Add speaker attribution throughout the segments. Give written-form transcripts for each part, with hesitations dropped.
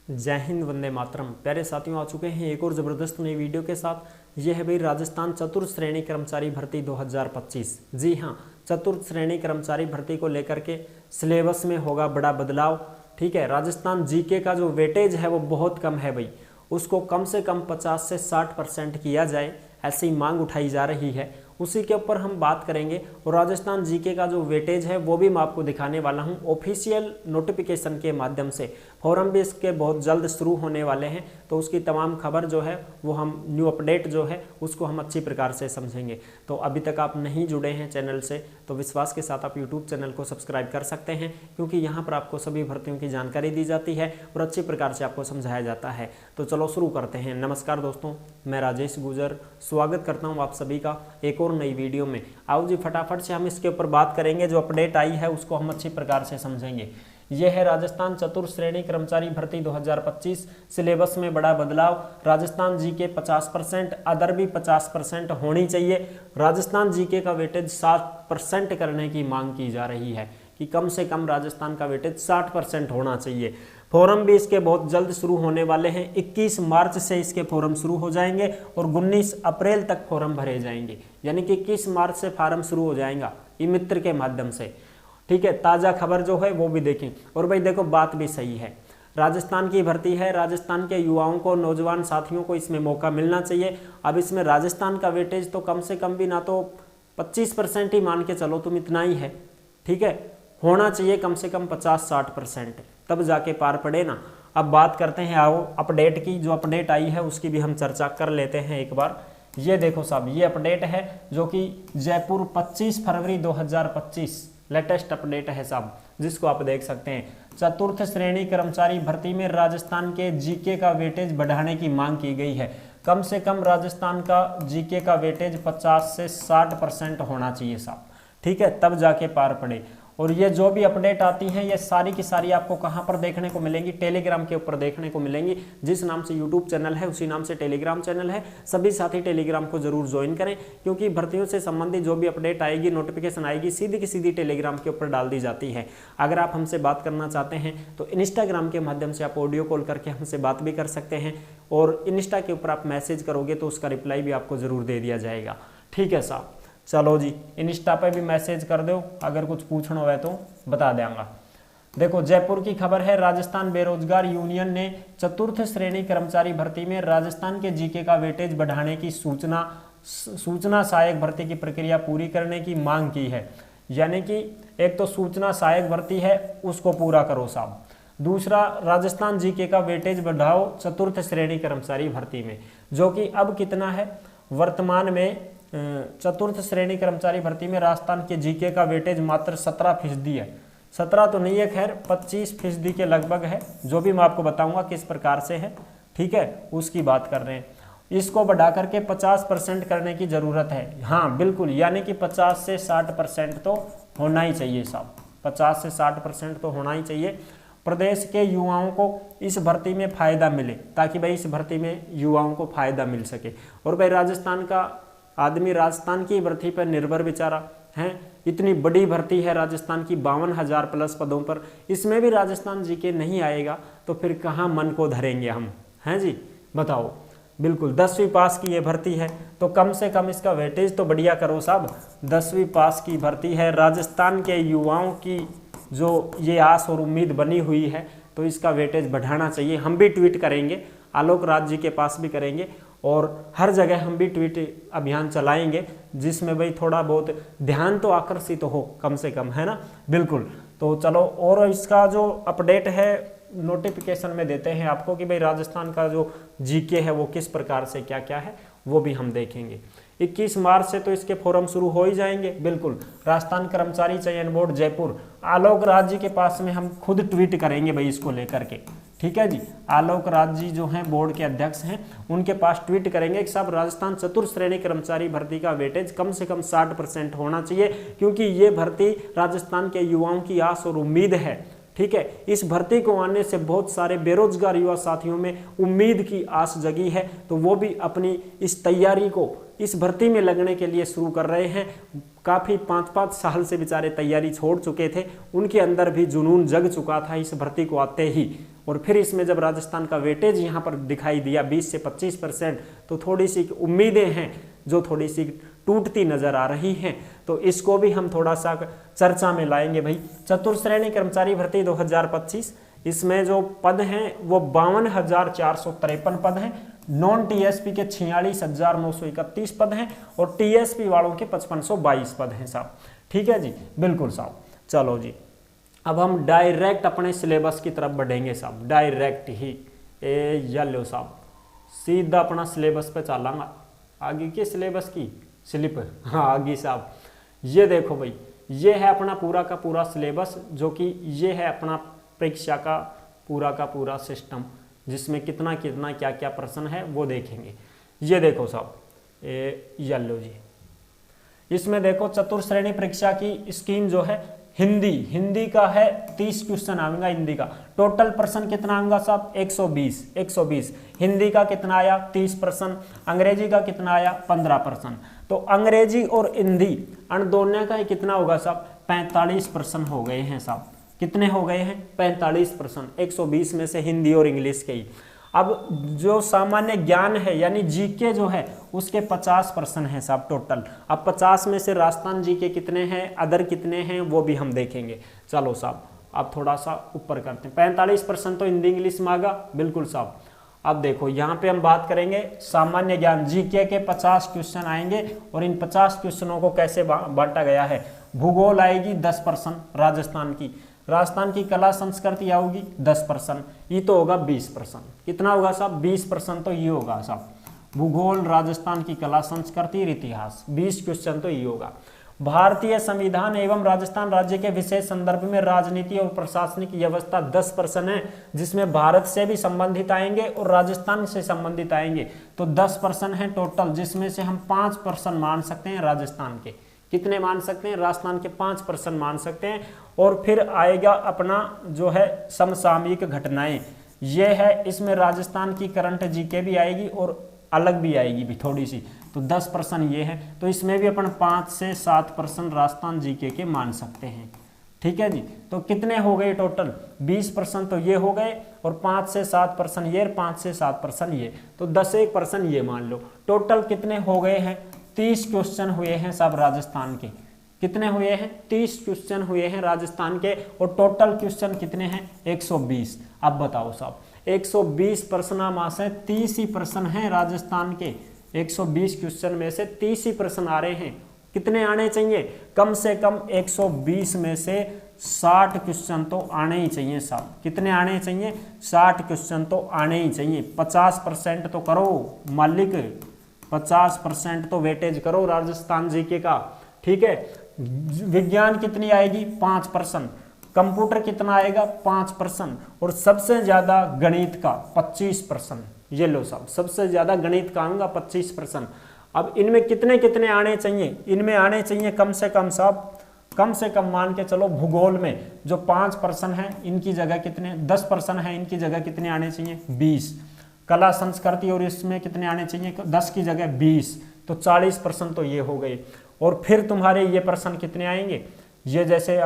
Speaker 1: जय हिंद, वंदे मातरम। प्यारे साथियों, आ चुके हैं एक और ज़बरदस्त नई वीडियो के साथ। यह है भाई राजस्थान चतुर्थ श्रेणी कर्मचारी भर्ती 2025। जी हाँ, चतुर्थ श्रेणी कर्मचारी भर्ती को लेकर के सिलेबस में होगा बड़ा बदलाव। ठीक है, राजस्थान जीके का जो वेटेज है वो बहुत कम है भाई, उसको कम से कम 50 से 60% किया जाए, ऐसी मांग उठाई जा रही है। उसी के ऊपर हम बात करेंगे और राजस्थान जीके का जो वेटेज है वो भी मैं आपको दिखाने वाला हूं ऑफिशियल नोटिफिकेशन के माध्यम से। फॉरम भी इसके बहुत जल्द शुरू होने वाले हैं, तो उसकी तमाम खबर जो है वो हम न्यू अपडेट जो है उसको हम अच्छी प्रकार से समझेंगे। तो अभी तक आप नहीं जुड़े हैं चैनल से तो विश्वास के साथ आप यूट्यूब चैनल को सब्सक्राइब कर सकते हैं, क्योंकि यहाँ पर आपको सभी भर्तियों की जानकारी दी जाती है और अच्छी प्रकार से आपको समझाया जाता है। तो चलो शुरू करते हैं। नमस्कार दोस्तों, मैं राजेश गुजर स्वागत करता हूँ आप सभी का एक और नई वीडियो में। आओ जी फटाफट से हम इसके ऊपर बात करेंगे, जो अपडेट आई है उसको हम अच्छी प्रकार से समझेंगे। यह है राजस्थान चतुर्थ श्रेणी कर्मचारी भर्ती 2025। सिलेबस में बड़ा बदलाव। राजस्थान जीके 50%, अदर भी 50% होनी चाहिए। राजस्थान जीके का वेटेज 60% करने की मांग की जा रही है कि कम से कम राजस्थान का वेटेज 60% होना चाहिए। फॉरम भी इसके बहुत जल्द शुरू होने वाले हैं। 21 मार्च से इसके फॉरम शुरू हो जाएंगे और 19 अप्रैल तक फॉरम भरे जाएंगे, यानी कि 21 मार्च से फॉरम शुरू हो जाएगा ई मित्र के माध्यम से। ठीक है, ताज़ा खबर जो है वो भी देखें। और भाई देखो, बात भी सही है, राजस्थान की भर्ती है, राजस्थान के युवाओं को, नौजवान साथियों को इसमें मौका मिलना चाहिए। अब इसमें राजस्थान का वेटेज तो कम से कम भी ना तो 25% ही मान के चलो तुम, इतना ही है। ठीक है, होना चाहिए कम से कम 50-60%, तब जाके पार पड़े ना। अब बात करते हैं आओ अपडेट की। जो अपडेट आई है उसकी भी हम चर्चा कर लेते हैं एक बार। ये देखो साहब, ये अपडेट है जो कि जयपुर 25 फरवरी 2025 लेटेस्ट अपडेट है साहब, जिसको आप देख सकते हैं। चतुर्थ श्रेणी कर्मचारी भर्ती में राजस्थान के जीके का वेटेज बढ़ाने की मांग की गई है। कम से कम राजस्थान का जीके का वेटेज 50 से 60% होना चाहिए साहब। ठीक है, तब जाके पार पड़े। और ये जो भी अपडेट आती हैं ये सारी की सारी आपको कहाँ पर देखने को मिलेंगी? टेलीग्राम के ऊपर देखने को मिलेंगी। जिस नाम से यूट्यूब चैनल है उसी नाम से टेलीग्राम चैनल है। सभी साथी टेलीग्राम को जरूर ज्वाइन करें, क्योंकि भर्तियों से संबंधित जो भी अपडेट आएगी, नोटिफिकेशन आएगी, सीधी की सीधी टेलीग्राम के ऊपर डाल दी जाती है। अगर आप हमसे बात करना चाहते हैं तो इंस्टाग्राम के माध्यम से आप ऑडियो कॉल करके हमसे बात भी कर सकते हैं, और इंस्टा के ऊपर आप मैसेज करोगे तो उसका रिप्लाई भी आपको जरूर दे दिया जाएगा। ठीक है साहब, चलो जी, इंस्टा पे भी मैसेज कर दो, अगर कुछ पूछना हो तो बता देंगे। देखो, जयपुर की खबर है, राजस्थान बेरोजगार यूनियन ने चतुर्थ श्रेणी कर्मचारी भर्ती में राजस्थान के जीके का वेटेज बढ़ाने की सूचना सहायक भर्ती की प्रक्रिया पूरी करने की मांग की है। यानी कि एक तो सूचना सहायक भर्ती है, उसको पूरा करो साहब। दूसरा, राजस्थान जीके का वेटेज बढ़ाओ चतुर्थ श्रेणी कर्मचारी भर्ती में, जो कि अब कितना है वर्तमान में। चतुर्थ श्रेणी कर्मचारी भर्ती में राजस्थान के जीके का वेटेज मात्र 17% है। 17 तो नहीं है, खैर 25% के लगभग है, जो भी मैं आपको बताऊंगा किस प्रकार से है। ठीक है, उसकी बात कर रहे हैं। इसको बढ़ा करके 50% करने की जरूरत है। हाँ बिल्कुल, यानी कि 50 से 60% तो होना ही चाहिए साहब। 50 से 60% तो होना ही चाहिए। प्रदेश के युवाओं को इस भर्ती में फायदा मिले, ताकि भाई इस भर्ती में युवाओं को फायदा मिल सके। और भाई राजस्थान का आदमी राजस्थान की भर्ती पर निर्भर बेचारा है। इतनी बड़ी भर्ती है राजस्थान की, 52,000 प्लस पदों पर, इसमें भी राजस्थान जीके नहीं आएगा तो फिर कहाँ मन को धरेंगे हम, हैं जी? बताओ। बिल्कुल, 10वीं पास की ये भर्ती है तो कम से कम इसका वेटेज तो बढ़िया करो साहब। 10वीं पास की भर्ती है, राजस्थान के युवाओं की जो ये आस और उम्मीद बनी हुई है, तो इसका वेटेज बढ़ाना चाहिए। हम भी ट्वीट करेंगे, आलोक राज जी के पास भी करेंगे, और हर जगह हम भी ट्वीट अभियान चलाएंगे, जिसमें भाई थोड़ा बहुत ध्यान तो आकर्षित हो कम से कम, है ना? बिल्कुल। तो चलो, और इसका जो अपडेट है नोटिफिकेशन में देते हैं आपको कि भाई राजस्थान का जो जीके है वो किस प्रकार से क्या क्या है, वो भी हम देखेंगे। 21 मार्च से तो इसके फॉरम शुरू हो ही जाएंगे। बिल्कुल, राजस्थान कर्मचारी चयन बोर्ड जयपुर, आलोक राज जी के पास में हम खुद ट्वीट करेंगे भाई इसको लेकर के। ठीक है जी, आलोक राज जी जो हैं बोर्ड के अध्यक्ष हैं, उनके पास ट्वीट करेंगे कि साहब राजस्थान चतुर्थ श्रेणी कर्मचारी भर्ती का वेटेज कम से कम 60% होना चाहिए, क्योंकि ये भर्ती राजस्थान के युवाओं की आस और उम्मीद है। ठीक है, इस भर्ती को आने से बहुत सारे बेरोजगार युवा साथियों में उम्मीद की आस जगी है, तो वो भी अपनी इस तैयारी को इस भर्ती में लगने के लिए शुरू कर रहे हैं। काफ़ी 5-5 साल से बेचारे तैयारी छोड़ चुके थे, उनके अंदर भी जुनून जग चुका था इस भर्ती को आते ही, और फिर इसमें जब राजस्थान का वेटेज यहाँ पर दिखाई दिया 20 से 25%, तो थोड़ी सी उम्मीदें हैं जो थोड़ी सी टूटती नजर आ रही हैं। तो इसको भी हम थोड़ा सा चर्चा में लाएंगे भाई। चतुर्श्रेणी कर्मचारी भर्ती 2025, इसमें जो पद हैं वो 52,453 पद हैं। नॉन टीएसपी के 46,931 पद हैं और टीएसपी वालों के 5522 पद हैं साहब। ठीक है जी, बिल्कुल साहब। चलो जी, अब हम डायरेक्ट अपने सिलेबस की तरफ बढ़ेंगे साहब, डायरेक्ट ही या लो साहब, सीधा अपना सिलेबस पे चलांगा। आगे के सिलेबस की स्लिप, हाँ आगे साहब। ये देखो भाई, ये है अपना पूरा का पूरा सिलेबस, जो कि ये है अपना परीक्षा का पूरा सिस्टम, जिसमें कितना कितना क्या क्या प्रश्न है वो देखेंगे। ये देखो साहब, ये लो जी, इसमें देखो चतुर्श्रेणी परीक्षा की स्कीम जो है, हिंदी का है 30 क्वेश्चन आएगा हिंदी का। टोटल प्रश्न कितना आएगा साहब? 120। हिंदी का कितना आया? 30 प्रश्न। अंग्रेजी का कितना आया? 15 प्रश्न। तो अंग्रेजी और हिंदी अन दोनों का कितना होगा साहब? 45 प्रश्न हो गए हैं साहब। कितने हो गए हैं? 45 प्रश्न, 120 में से हिंदी और इंग्लिश के ही। अब जो सामान्य ज्ञान है यानी जीके जो है उसके 50 प्रश्न हैं साहब टोटल। अब 50 में से राजस्थान जीके कितने हैं, अदर कितने हैं, वो भी हम देखेंगे। चलो साहब, अब थोड़ा सा ऊपर करते हैं। 45 प्रश्न तो हिंदी इंग्लिश में आगा, बिल्कुल साहब। अब देखो यहाँ पे हम बात करेंगे सामान्य ज्ञान, जीके के 50 क्वेश्चन आएंगे और इन 50 क्वेश्चनों को कैसे बांटा गया है। भूगोल आएगी 10 प्रश्न राजस्थान की कला संस्कृति आएगी 10 प्रश्न, ये तो होगा 20 प्रश्न। कितना होगा साहब? 20 प्रश्न तो ये होगा साहब। भूगोल, राजस्थान की कला संस्कृति और इतिहास, 20 क्वेश्चन तो ये होगा। भारतीय संविधान एवं राजस्थान राज्य के विशेष संदर्भ में राजनीति और प्रशासनिक व्यवस्था 10 प्रश्न है, जिसमें भारत से भी संबंधित आएंगे और राजस्थान से संबंधित आएंगे। तो 10 प्रश्न है टोटल, जिसमें से हम 5 प्रश्न मान सकते हैं राजस्थान के। कितने मान सकते हैं? राजस्थान के 5 प्रश्न मान सकते हैं। और फिर आएगा अपना जो है समसामयिक घटनाएं, ये है, इसमें राजस्थान की करंट जीके भी आएगी और अलग भी आएगी भी थोड़ी सी। तो 10 प्रश्न ये है, तो इसमें भी अपन 5 से 7 प्रश्न राजस्थान जीके के मान सकते हैं। ठीक है जी, तो कितने हो गए टोटल? 20 प्रश्न तो ये हो गए और 5 से 7 प्रश्न ये, 5 से 7 प्रश्न ये, तो 10 प्रश्न ये मान लो। टोटल कितने हो गए हैं? 30 क्वेश्चन हुए हैं सब राजस्थान के। कितने हुए हैं? 30 क्वेश्चन हुए हैं राजस्थान के और टोटल क्वेश्चन कितने हैं? 120। अब बताओ साहब, 120 प्रश्न में से 30 ही प्रश्न हैं राजस्थान के। 120 क्वेश्चन में से 30 ही प्रश्न आ रहे हैं। कितने आने चाहिए? कम से कम 120 में से 60 क्वेश्चन तो आने ही चाहिए साहब। कितने आने चाहिए? 60 क्वेश्चन तो आने ही चाहिए। 50% तो करो मालिक, 50% तो वेटेज करो राजस्थान जीके का। ठीक है, विज्ञान कितनी आएगी? 5 प्रश्न। कंप्यूटर कितना आएगा? 5 प्रश्न। और सबसे ज्यादा गणित का 25 प्रश्न। ये लो साहब, सबसे ज्यादा गणित का आऊंगा 25 प्रश्न। अब इनमें कितने कितने आने चाहिए? इनमें आने चाहिए कम से कम साहब, कम से कम मान के चलो भूगोल में जो 5 प्रश्न हैं इनकी जगह कितने, 10 प्रश्न हैं इनकी जगह कितने आने चाहिए? 20। कला संस्कृति और इसमें कितने आने चाहिए? 10 की जगह 20, तो 40 प्रश्न तो ये हो गए। और फिर तुम्हारे ये प्रश्न कितने आएंगे? ये जैसे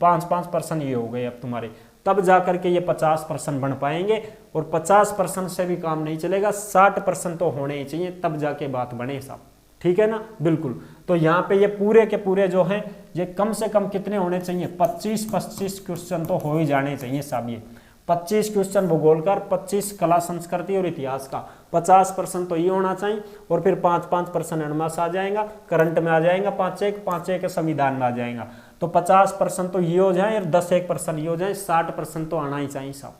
Speaker 1: 5-5 प्रश्न ये हो गए अब तुम्हारे, तब जाकर के ये 50 प्रश्न बन पाएंगे। और 50 प्रश्न से भी काम नहीं चलेगा, 60 प्रश्न तो होने ही चाहिए, तब जाके बात बने साहब। ठीक है ना, बिल्कुल। तो यहाँ पे ये पूरे के पूरे जो हैं ये कम से कम कितने होने चाहिए? 25 क्वेश्चन तो हो ही जाने चाहिए साहब। ये 25 क्वेश्चन भूगोल का, 25 कला संस्कृति और इतिहास का, 50 प्रश्न तो ये होना चाहिए। और फिर 5-5 प्रश्न एडमास आ जाएगा, करंट में आ जाएगा 5-1 संविधान में आ जाएगा। तो 50 प्रश्न तो ये हो जाए और 10 प्रश्न ये हो जाए, 60 प्रश्न तो आना ही चाहिए साहब।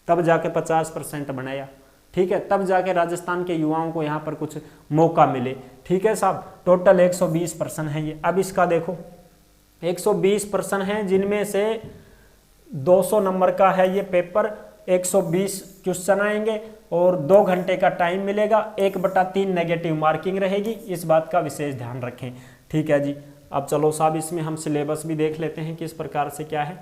Speaker 1: तब जाके 50% बनाया। ठीक है, तब जाके राजस्थान के युवाओं को यहाँ पर कुछ मौका मिले। ठीक है साहब, टोटल 120 प्रश्न है ये। अब इसका देखो, 120 प्रश्न हैं, जिनमें से 200 नंबर का है ये पेपर। 120 क्वेश्चन आएंगे और 2 घंटे का टाइम मिलेगा। 1/3 नेगेटिव मार्किंग रहेगी, इस बात का विशेष ध्यान रखें। ठीक है जी, अब चलो साहब इसमें हम सिलेबस भी देख लेते हैं किस प्रकार से क्या है।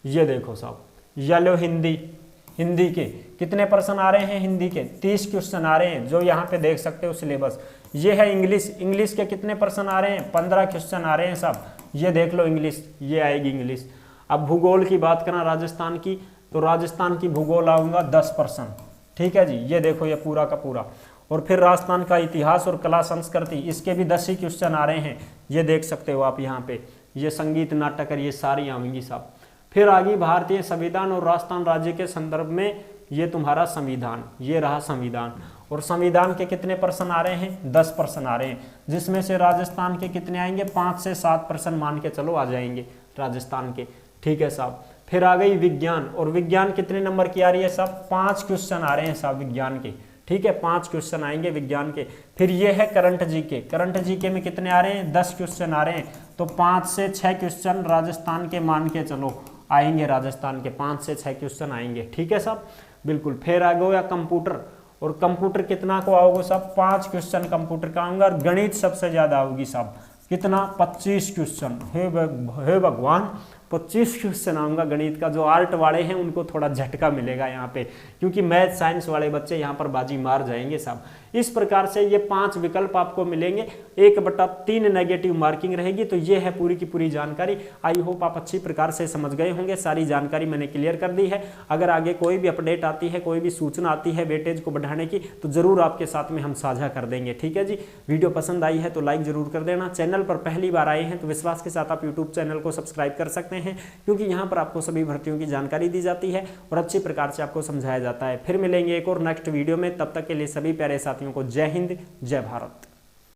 Speaker 1: ये देखो साहब, ये हिंदी के कितने प्रश्न आ रहे हैं? हिंदी के 30 क्वेश्चन आ रहे हैं, जो यहाँ पे देख सकते हो सिलेबस। ये है इंग्लिश के कितने प्रश्न आ रहे हैं? 15 क्वेश्चन आ रहे हैं साहब। ये देख लो इंग्लिश, ये आएगी इंग्लिश। अब भूगोल की बात करें राजस्थान की, तो राजस्थान की भूगोल आऊँगा 10%। ठीक है जी, ये देखो ये पूरा का पूरा। और फिर राजस्थान का इतिहास और कला संस्कृति, इसके भी 10 ही क्वेश्चन आ रहे हैं, ये देख सकते हो आप यहाँ पे। ये संगीत नाटक और ये सारी आएंगी साहब। फिर आगे भारतीय संविधान और राजस्थान राज्य के संदर्भ में, ये तुम्हारा संविधान, ये रहा संविधान। और संविधान के कितने प्रश्न आ रहे हैं? 10 प्रश्न आ रहे हैं, जिसमें से राजस्थान के कितने आएंगे? 5 से 7 प्रश्न मान के चलो आ जाएंगे राजस्थान के। ठीक है साहब। फिर आ गई विज्ञान, और विज्ञान कितने नंबर की आ रही है साहब? 5 क्वेश्चन आ रहे हैं साहब विज्ञान के। ठीक है, 5 क्वेश्चन आएंगे विज्ञान के। फिर ये है करंट जीके, करंट जीके में कितने आ रहे हैं? 10 क्वेश्चन आ रहे हैं, तो 5 से 6 क्वेश्चन राजस्थान के मान के चलो आएंगे, राजस्थान के 5 से 6 क्वेश्चन आएंगे। ठीक है साहब, बिल्कुल। फिर आ गया कंप्यूटर, और कंप्यूटर कितना को आओगे साहब? 5 क्वेश्चन कंप्यूटर का आऊंगा, और गणित सबसे ज्यादा होगी साहब, कितना? 25 क्वेश्चन। हे भगवान, 25 क्वेश्चन आऊंगा गणित का। जो आर्ट वाले हैं उनको थोड़ा झटका मिलेगा यहाँ पे, क्योंकि मैथ साइंस वाले बच्चे यहाँ पर बाजी मार जाएंगे साहब। इस प्रकार से ये 5 विकल्प आपको मिलेंगे, 1/3 नेगेटिव मार्किंग रहेगी। तो ये है पूरी की पूरी जानकारी। आई होप आप अच्छी प्रकार से समझ गए होंगे, सारी जानकारी मैंने क्लियर कर दी है। अगर आगे कोई भी अपडेट आती है, कोई भी सूचना आती है वेटेज को बढ़ाने की, तो जरूर आपके साथ में हम साझा कर देंगे। ठीक है जी, वीडियो पसंद आई है तो लाइक जरूर कर देना। चैनल पर पहली बार आए हैं तो विश्वास के साथ आप यूट्यूब चैनल को सब्सक्राइब कर सकते हैं, क्योंकि यहाँ पर आपको सभी भर्तियों की जानकारी दी जाती है और अच्छी प्रकार से आपको समझाया जाता है। फिर मिलेंगे एक और नेक्स्ट वीडियो में, तब तक के लिए सभी प्यारे साथियों को जय हिंद, जय भारत।